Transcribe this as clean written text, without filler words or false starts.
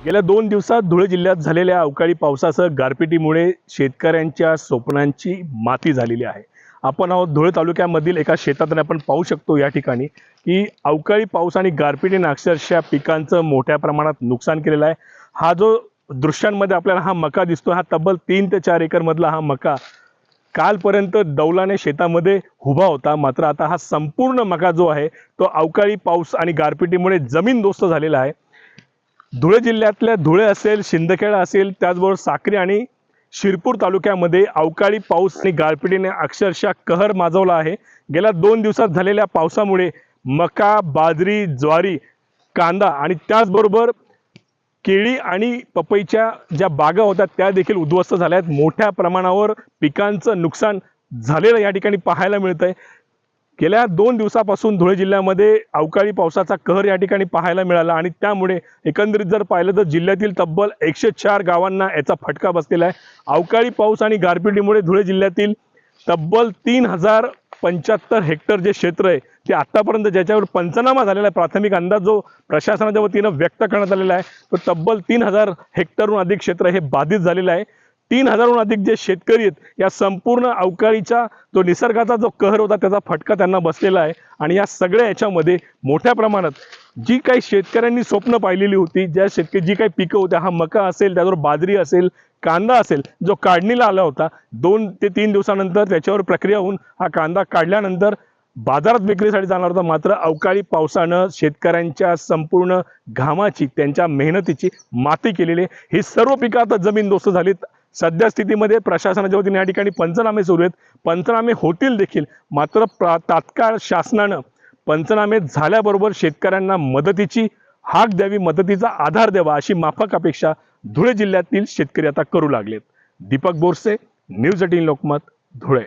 गेल्या 2 दिवसात धुळे जिल्ह्यात झालेल्या अवकाळी पावसासह गारपिटीमुळे शेतकऱ्यांच्या स्वप्नांची माती झालेली आहे। आपण आहोत धुळे तालुक्यामधील एका शेतात आपण पाहू शकतो या ठिकाणी की अवकाळी पाऊस आणि गारपिटीने अक्षरशः पिकांचं मोठ्या प्रमाणात नुकसान केलेलं आहे। हा जो दृश्यांमध्ये आपल्याला हा मका दिसतो, हा तब्बल 3 ते 4 एकर मधला हा मका कालपर्यंत दौलाने शेतामध्ये उभा होता, मात्र आता हा संपूर्ण मका जो आहे तो अवकाळी पाऊस आणि गारपिटीमुळे जमीनदोस्त झालेला आहे। धुळे जिल्ह्यातल्या धुळे असेल, शिंदखेडा असेल, त्याचबरोबर साक्री आणि शिरपूर तालुक्यामध्ये अवकाळी पाऊस आणि गारपिटीने अक्षरशः कहर माजवला आहे। गेल्या 2 दिवसात झालेल्या पावसामुळे मका, बाजरी, ज्वारी, कांदा आणि त्याचबरोबर केळी आणि पपईच्या ज्या बागा होत्या त्या देखील उद्ध्वस्त झाल्या आहेत। मोठ्या प्रमाणावर पिकांचं नुकसान झालेलं या ठिकाणी पाहायला मिळतंय। गेल्या 2 दिवसापासून धुळे जिल्ह्यामध्ये अवकाळी पावसाचा कहर या ठिकाणी पाहायला मिळाला आणि त्यामुळे एकंदरीत जर पाहिलं तर जिल्ह्यातील तब्बल 104 गावांना याचा फटका बसलेला आहे। अवकाळी पाऊस आणि गारपिटीमुळे धुळे जिल्ह्यातील तब्बल 3075 हेक्टर जे क्षेत्र आहे ते आतापर्यंत ज्याच्यावर पंचनामा झालेला आहे, प्राथमिक अंदाज जो प्रशासनाच्या वतीनं व्यक्त करण्यात आलेला आहे तो तब्बल 3000 हेक्टरहून अधिक क्षेत्र हे बाधित झालेलं आहे। 3000हून अधिक जे शेतकरी आहेत या संपूर्ण अवकाळीचा जो निसर्गाचा जो कहर होता त्याचा फटका त्यांना बसलेला आहे। आणि या सगळ्या याच्यामध्ये मोठ्या प्रमाणात जी काही शेतकऱ्यांनी स्वप्न पाहिलेली होती, जी काही पिकं होत्या, हा मका असेल, त्याचबरोबर बाजरी असेल, कांदा असेल, जो काढणीला आला होता 2 ते 3 दिवसानंतर त्याच्यावर प्रक्रिया होऊन हा कांदा काढल्यानंतर बाजारात विक्रीसाठी जाणार होता, मात्र अवकाळी पावसानं शेतकऱ्यांच्या संपूर्ण घामाची, त्यांच्या मेहनतीची माती केलेली आहे। ही सर्व पिकं आता जमीनदोस्त झालीत। सध्या स्थितीमध्ये प्रशासनाच्या वतीने या ठिकाणी पंचनामे सुरू आहेत, पंचनामे होतील देखील, मात्र तात्काळ शासनानं पंचनामे झाल्याबरोबर शेतकऱ्यांना मदतीची हाक द्यावी, मदतीचा आधार द्यावा अशी माफक अपेक्षा धुळे जिल्ह्यातील शेतकरी आता करू लागलेत। दीपक बोरसे, न्यूज 18 लोकमत, धुळे।